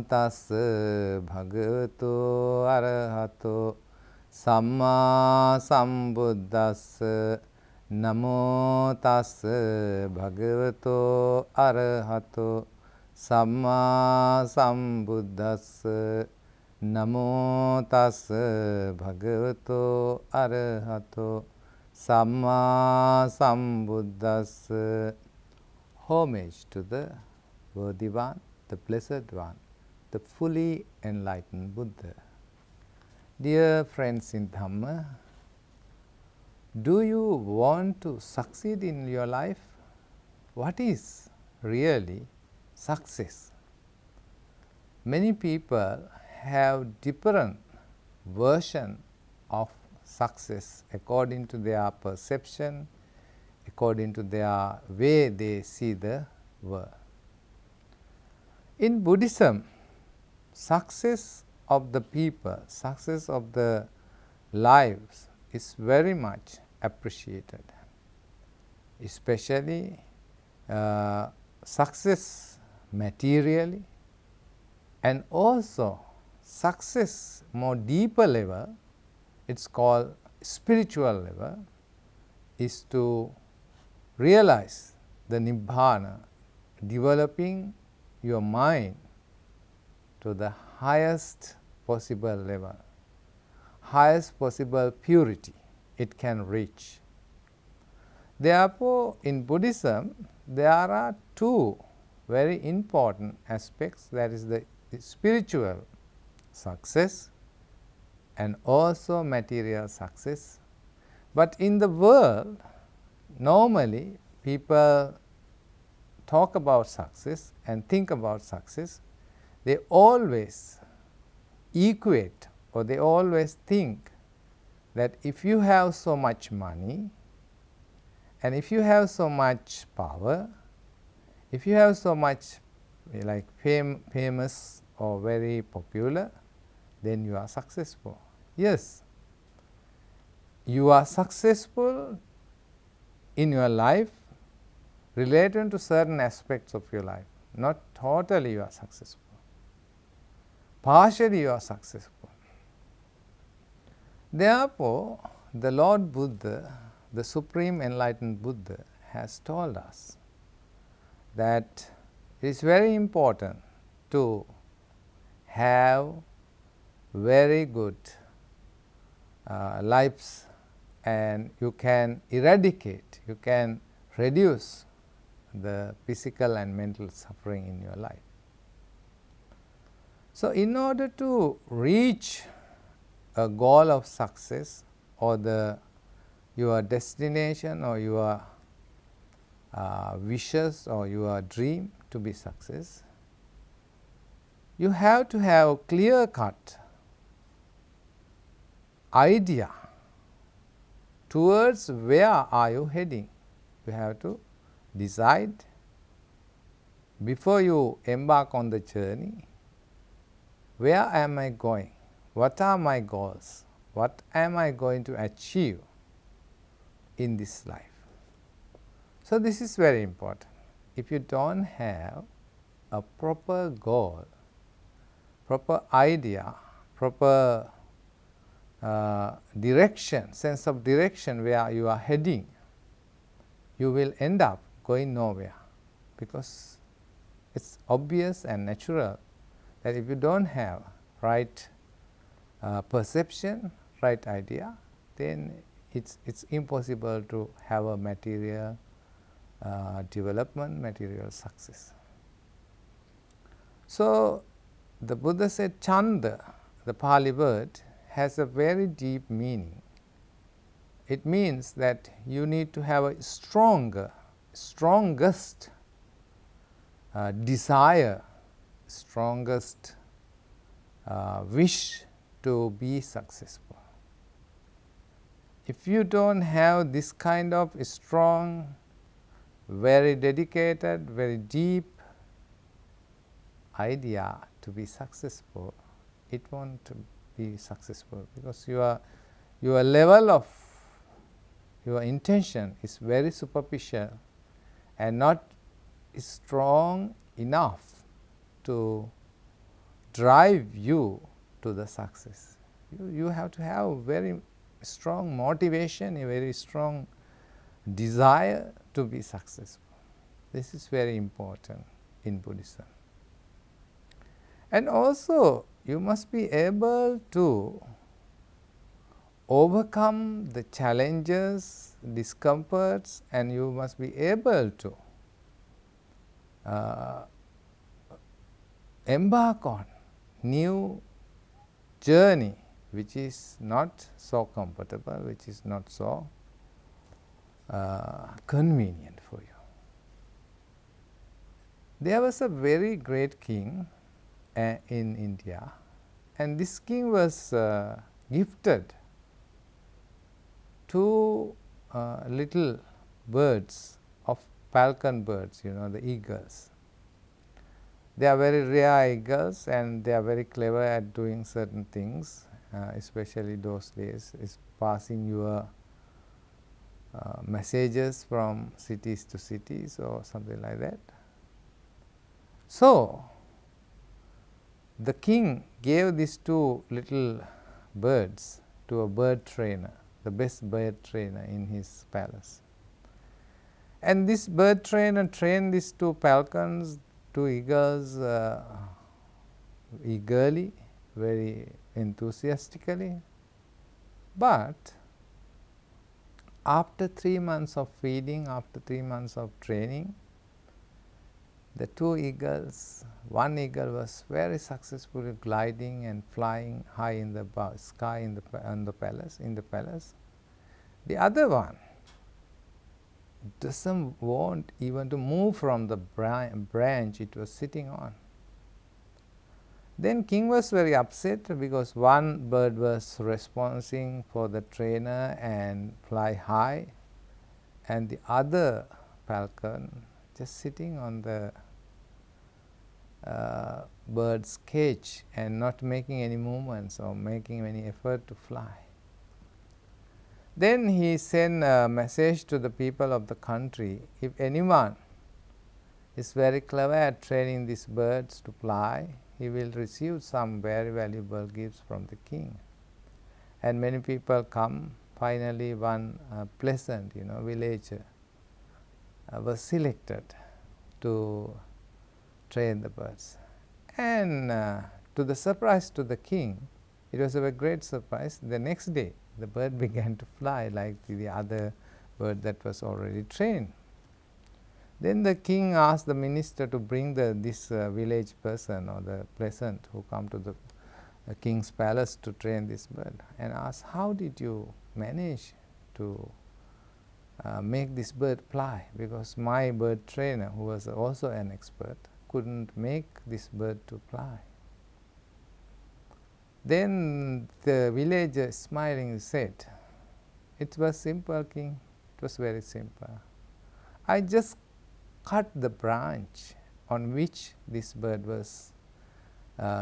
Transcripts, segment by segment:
tassa bhagavato arahato samma sambuddhassa. Namo tassa bhagavato arahato samma sambuddhassa. Namo tassa bhagavato arahato samma sambuddhassa. Homage to the worthy one, the blessed one, the fully enlightened Buddha. Dear friends in Dhamma, do you want to succeed in your life? What is really success? Many people have different version of success according to their perception, according to their way they see the world. In Buddhism, success of the people, success of the lives is very much appreciated, especially success materially, and also success more deeper level, it's called spiritual level, is to realize the Nibbana, developing your mind to the highest possible level, highest possible purity it can reach. Therefore, in Buddhism, there are two very important aspects, that is the spiritual success and also material success. But in the world, normally people talk about success and think about success, they always equate or they always think that if you have so much money and if you have so much power, if you have so much like famous or very popular, then you are successful. Yes, you are successful in your life related to certain aspects of your life. Not totally you are successful. Partially you are successful. Therefore, the Lord Buddha, the Supreme Enlightened Buddha, has told us that it is very important to have very good lives, and you can eradicate, you can reduce the physical and mental suffering in your life. So, in order to reach a goal of success or your destination or your wishes or your dream to be success, you have to have a clear-cut idea towards where are you heading. You have to decide before you embark on the journey, where am I going? What are my goals? What am I going to achieve in this life? So, this is very important. If you don't have a proper goal, proper idea, proper direction, sense of direction where you are heading, you will end up going nowhere, because it's obvious and natural that if you don't have right perception, right idea, then it's impossible to have a material development, material success. So, the Buddha said Chanda, the Pali word, has a very deep meaning. It means that you need to have a strongest desire, strongest wish to be successful. If you don't have this kind of strong, very dedicated, very deep idea to be successful, it won't be successful, because your level of your intention is very superficial and not strong enough to drive you to the success. You have to have very strong motivation, a very strong desire to be successful. This is very important in Buddhism. And also you must be able to overcome the challenges, discomforts, and you must be able to embark on new journey which is not so comfortable, which is not so convenient for you. There was a very great king in India, and this king was gifted two little birds of falcon birds, the eagles. They are very rare eagles and they are very clever at doing certain things, especially those days, is passing your messages from cities to cities or something like that. So the king gave these two little birds to a bird trainer, the best bird trainer in his palace. And this bird trainer trained these two falcons, two eagles, eagerly, very enthusiastically. But after 3 months of feeding, after 3 months of training, the two eagles, one eagle was very successfully gliding and flying high in the sky in the palace. The other one doesn't want even to move from the branch it was sitting on. Then king was very upset because one bird was responding for the trainer and fly high, and the other falcon just sitting on the bird's cage and not making any movements or making any effort to fly. Then he sent a message to the people of the country, if anyone is very clever at training these birds to fly, he will receive some very valuable gifts from the king. And many people come. Finally one pleasant villager was selected to train the birds. And to the surprise to the king, it was a very great surprise, the next day the bird began to fly like the other bird that was already trained. Then the king asked the minister to bring this village person or the peasant who come to the king's palace to train this bird, and asked, how did you manage to make this bird fly? Because my bird trainer, who was also an expert, couldn't make this bird to fly. Then the villager smiling said, it was simple, king, it was very simple. I just cut the branch on which this bird was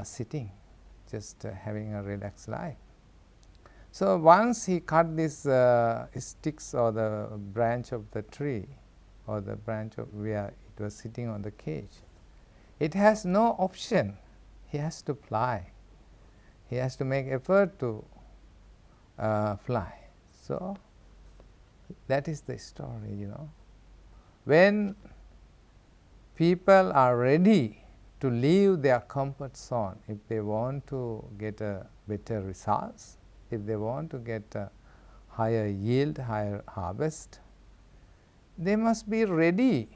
sitting, just having a relaxed life. So once he cut these sticks or the branch of the tree or the branch of where it was sitting on the cage, it has no option. He has to fly. He has to make effort to fly. So that is the story, When people are ready to leave their comfort zone, if they want to get a better results, if they want to get a higher yield, higher harvest, they must be ready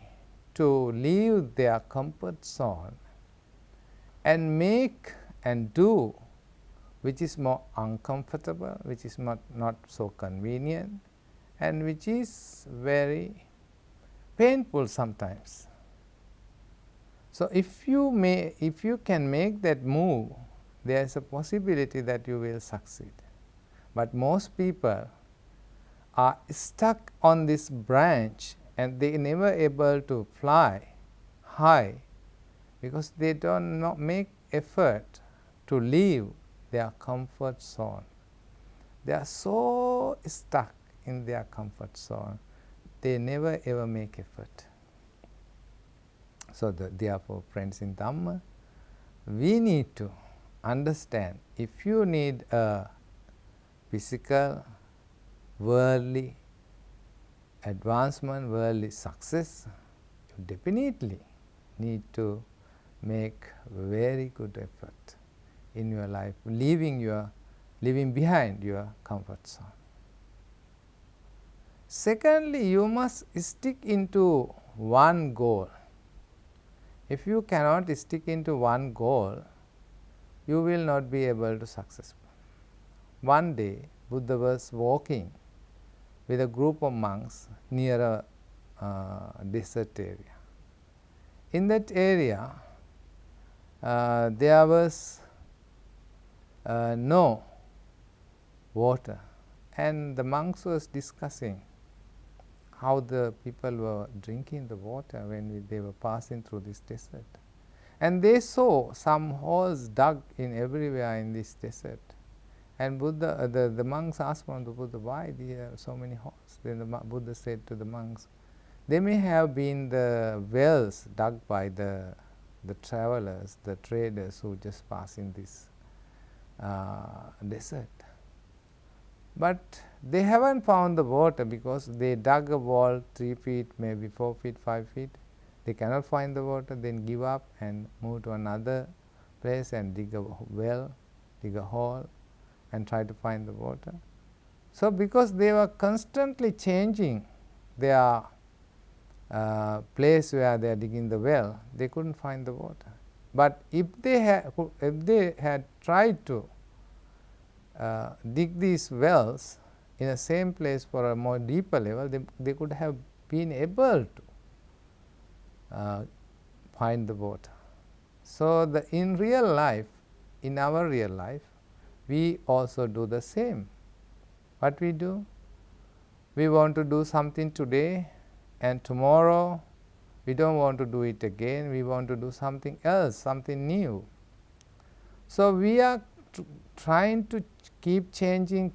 to leave their comfort zone and make and do which is more uncomfortable, which is not so convenient, and which is very painful sometimes. So if you can make that move, there is a possibility that you will succeed. But most people are stuck on this branch and they never able to fly high because they don't make effort to leave their comfort zone. They are so stuck in their comfort zone, they never ever make effort. So therefore, friends in Dhamma, we need to understand, if you need a physical, worldly advancement, worldly success, you definitely need to make very good effort in your life, leaving behind your comfort zone. Secondly, you must stick into one goal. If you cannot stick into one goal, you will not be able to successful. One day, Buddha was walking with a group of monks near a desert area. In that area, there was no water, and the monks was discussing how the people were drinking the water when they were passing through this desert. And they saw some holes dug in everywhere in this desert. And Buddha, the monks asked from the Buddha, why there are so many holes? Then the Buddha said to the monks, they may have been the wells dug by the travelers, the traders who just pass in this desert. But they haven't found the water because they dug a wall 3 feet, maybe 4 feet, 5 feet. They cannot find the water, then give up and move to another place and dig a well, dig a hole and try to find the water. So because they were constantly changing their place where they are digging the well, they couldn't find the water. But if they had tried to dig these wells in the same place for a more deeper level, they could have been able to find the water. So in real life, in our real life, we also do the same. What we do? We want to do something today, and tomorrow we don't want to do it again. We want to do something else, something new. So we are trying to keep changing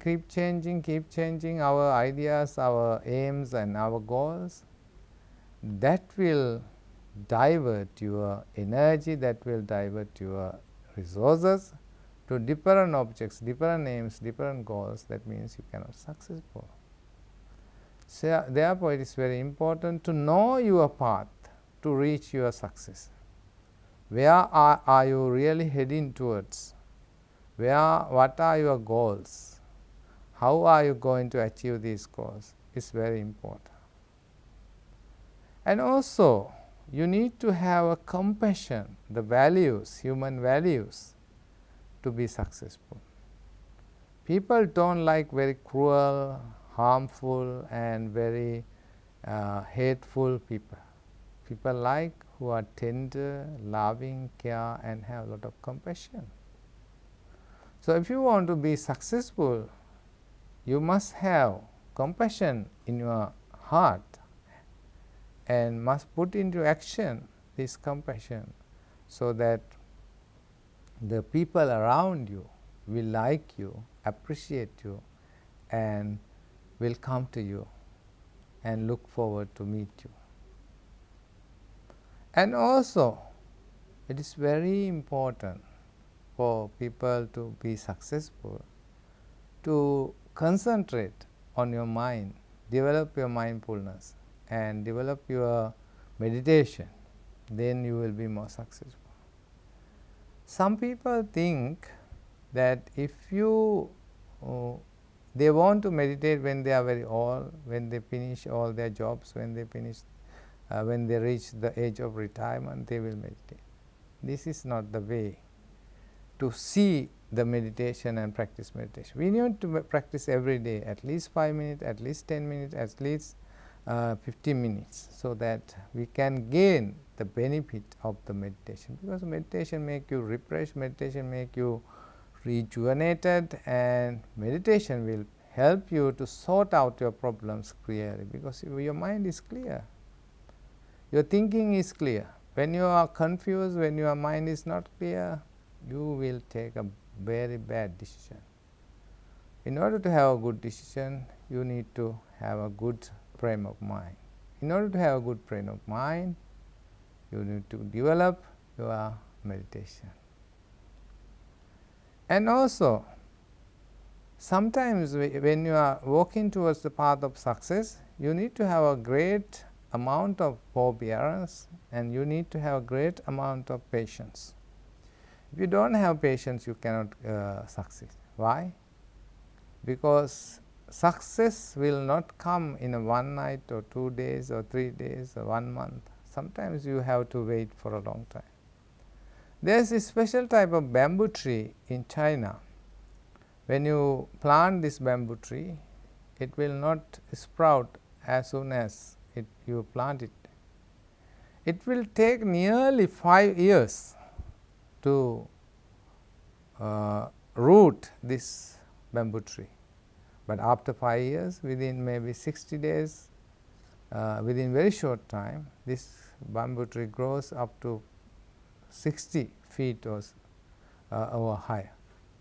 our ideas, our aims and our goals. That will divert your energy, that will divert your resources to different objects, different aims, different goals. That means you cannot be successful. So therefore, it is very important to know your path to reach your success. Where are you really heading towards? What are your goals? How are you going to achieve these goals? It's very important. And also, you need to have a compassion, the values, human values, to be successful. People don't like very cruel, harmful and very hateful people. People like who are tender, loving, care and have a lot of compassion. So if you want to be successful, you must have compassion in your heart and must put into action this compassion so that the people around you will like you, appreciate you and will come to you and look forward to meet you. And also, it is very important for people to be successful to concentrate on your mind, develop your mindfulness and develop your meditation, then you will be more successful. Some people think that if they want to meditate when they are very old, when they finish all their jobs, when they reach the age of retirement, they will meditate. This is not the way to see the meditation and practice meditation. We need to practice every day, at least 5 minutes, at least 10 minutes, at least 15 minutes, so that we can gain the benefit of the meditation. Because meditation make you refreshed, meditation make you rejuvenated, and meditation will help you to sort out your problems clearly, because your mind is clear, your thinking is clear. When you are confused, when your mind is not clear, you will take a very bad decision. In order to have a good decision, you need to have a good frame of mind. In order to have a good frame of mind, you need to develop your meditation. And also, sometimes when you are walking towards the path of success, you need to have a great amount of forbearance, and you need to have a great amount of patience. If you don't have patience, you cannot succeed. Why? Because success will not come in a one night or 2 days or 3 days or 1 month. Sometimes you have to wait for a long time. There is a special type of bamboo tree in China. When you plant this bamboo tree, it will not sprout as soon as you plant it. It will take nearly 5 years to root this bamboo tree. But after 5 years, within maybe 60 days, within very short time, this bamboo tree grows up to 60 feet or higher.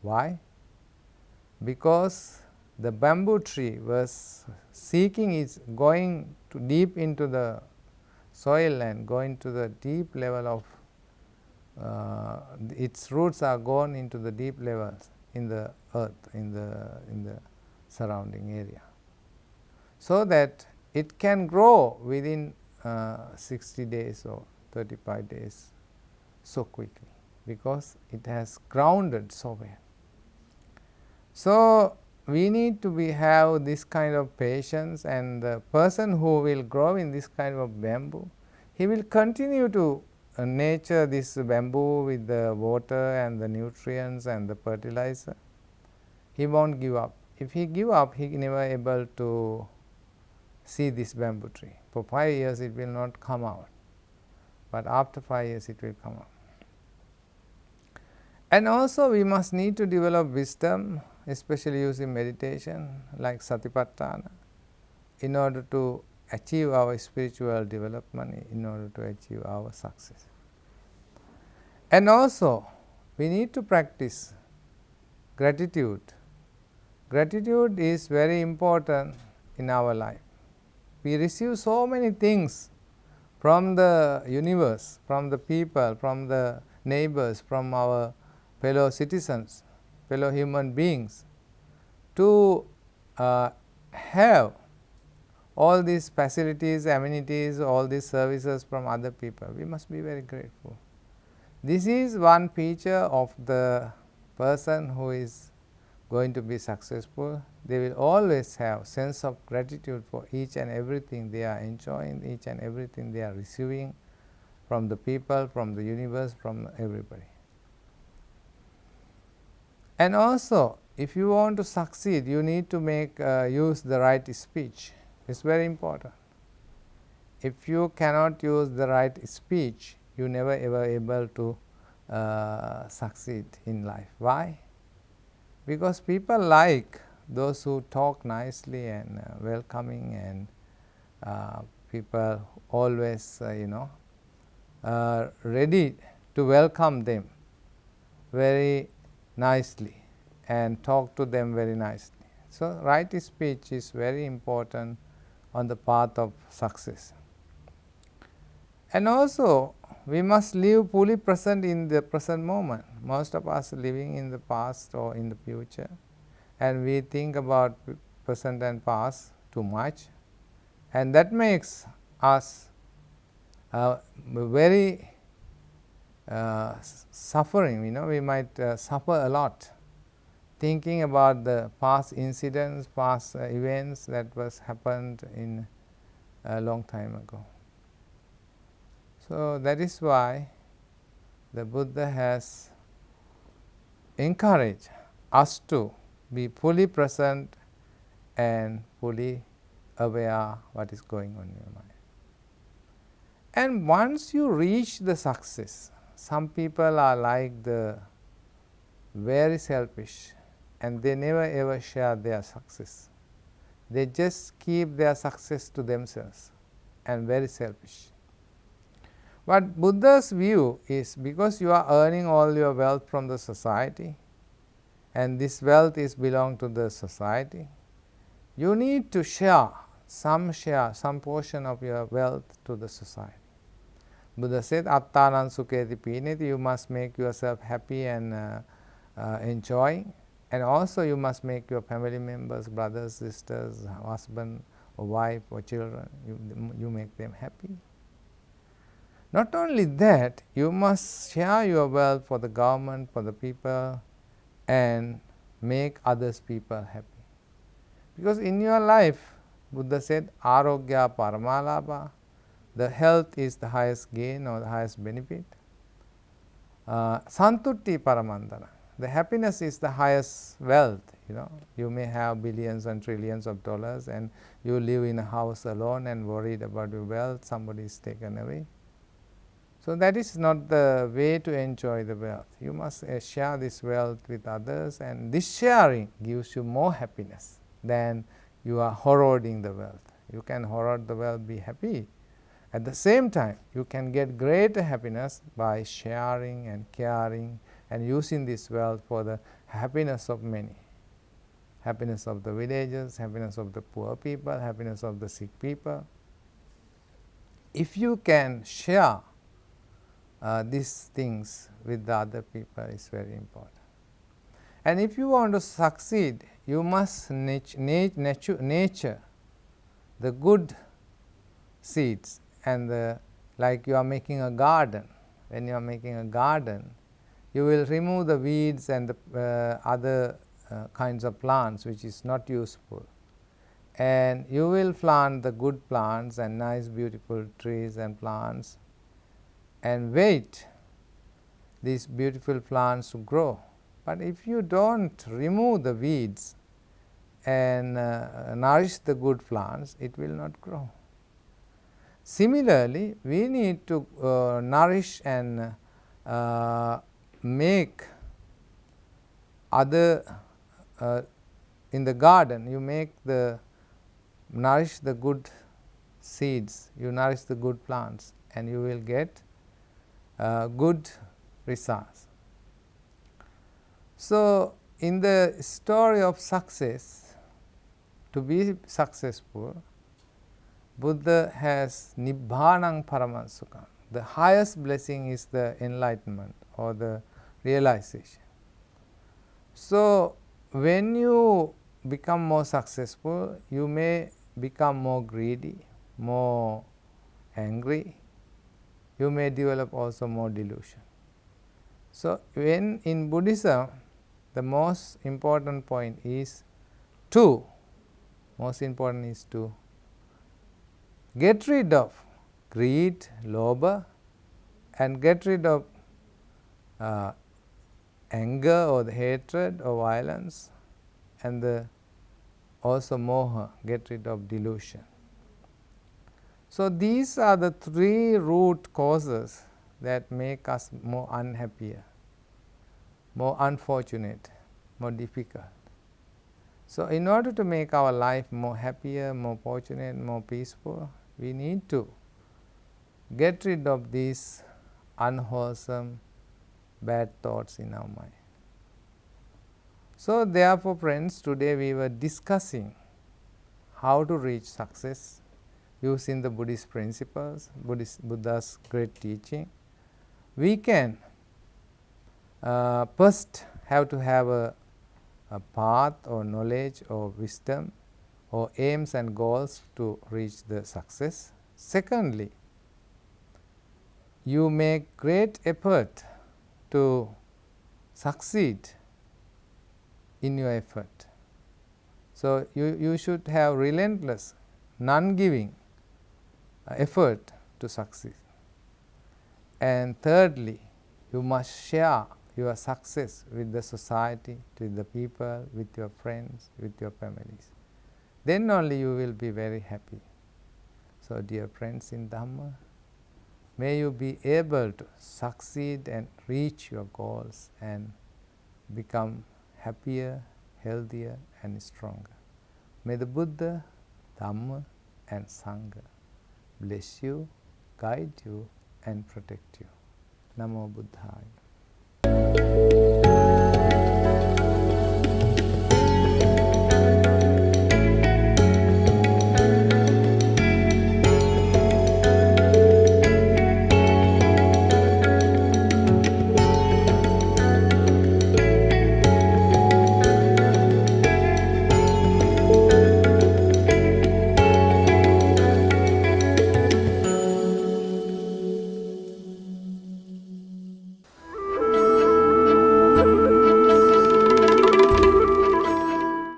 Why? Because the bamboo tree was going to deep into the soil and going to the deep level of its roots are gone into the deep levels in the earth, in the surrounding area, so that it can grow within 60 days or 35 days so quickly, because it has grounded so well. So, we need to have this kind of patience, and the person who will grow in this kind of bamboo, he will continue to nurture this bamboo with the water and the nutrients and the fertilizer. He won't give up. If he give up, he never able to see this bamboo tree. For 5 years it will not come out, but after 5 years it will come out. And also we must need to develop wisdom, especially using meditation like Satipatthana, in order to achieve our spiritual development, in order to achieve our success. And also we need to practice gratitude. Gratitude is very important in our life. We receive so many things from the universe, from the people, from the neighbors, from our fellow citizens, fellow human beings. To have all these facilities, amenities, all these services from other people, we must be very grateful. This is one feature of the person who is going to be successful. They will always have sense of gratitude for each and everything they are enjoying, each and everything they are receiving from the people, from the universe, from everybody. And also, if you want to succeed, you need to use the right speech. It's very important. If you cannot use the right speech, you never ever able to succeed in life. Why? Because people like those who talk nicely and welcoming, and people always ready to welcome them very nicely and talk to them very nicely. So, right speech is very important on the path of success. And also we must live fully present in the present moment. Most of us living in the past or in the future, and we think about present and past too much, and that makes us very suffering. We might suffer a lot thinking about the past incidents, past events that was happened in a long time ago. So, that is why the Buddha has encouraged us to be fully present and fully aware what is going on in your mind. And once you reach the success, some people are like the very selfish, and they never ever share their success. They just keep their success to themselves and very selfish. But Buddha's view is, because you are earning all your wealth from the society, and this wealth is belong to the society, you need to share some portion of your wealth to the society. Buddha said, Attanan sukheti pineti, you must make yourself happy and enjoying, and also you must make your family members, brothers, sisters, husband or wife or children, you make them happy. Not only that, you must share your wealth for the government, for the people, and make others people happy. Because in your life, Buddha said, Arogya Paramalabha, the health is the highest gain or the highest benefit. Santutti Paramandana, the happiness is the highest wealth. You may have billions and trillions of dollars and you live in a house alone and worried about your wealth, somebody is taken away. So that is not the way to enjoy the wealth. You must share this wealth with others, and this sharing gives you more happiness than you are hoarding the wealth. You can hoard the wealth, be happy. At the same time, you can get greater happiness by sharing and caring and using this wealth for the happiness of many. Happiness of the villagers, happiness of the poor people, happiness of the sick people. If you can share these things with the other people, is very important. And if you want to succeed, you must nurture the good seeds, and like you are making a garden. When you are making a garden, you will remove the weeds and the other kinds of plants which is not useful, and you will plant the good plants and nice beautiful trees and plants, and wait these beautiful plants to grow. But if you don't remove the weeds and nourish the good plants, it will not grow. Similarly, we need to nourish and make other in the garden. You nourish the good seeds, you nourish the good plants, and you will get good results. So, in the story of success, to be successful, Buddha has Nibbānaṁ Paramā Sukham. The highest blessing is the enlightenment or the realization. So, when you become more successful, you may become more greedy, more angry. You may develop also more delusion. So, when in Buddhism, the most important point is to get rid of greed, lobha, and get rid of anger or the hatred or violence, and also moha, get rid of delusion. So, these are the three root causes that make us more unhappier, more unfortunate, more difficult. So, in order to make our life more happier, more fortunate, more peaceful, we need to get rid of these unwholesome, bad thoughts in our mind. So, therefore, friends, today we were discussing how to reach success using the Buddhist principles, Buddha's great teaching. We can first have to have a path or knowledge or wisdom or aims and goals to reach the success. Secondly, you make great effort to succeed in your effort. So, you should have relentless, non-giving effort to succeed. And thirdly, you must share your success with the society, with the people, with your friends, with your families. Then only you will be very happy. So, dear friends in Dhamma, may you be able to succeed and reach your goals and become happier, healthier, and stronger. May the Buddha, Dhamma, and Sangha bless you, guide you, and protect you. Namo Buddhaya.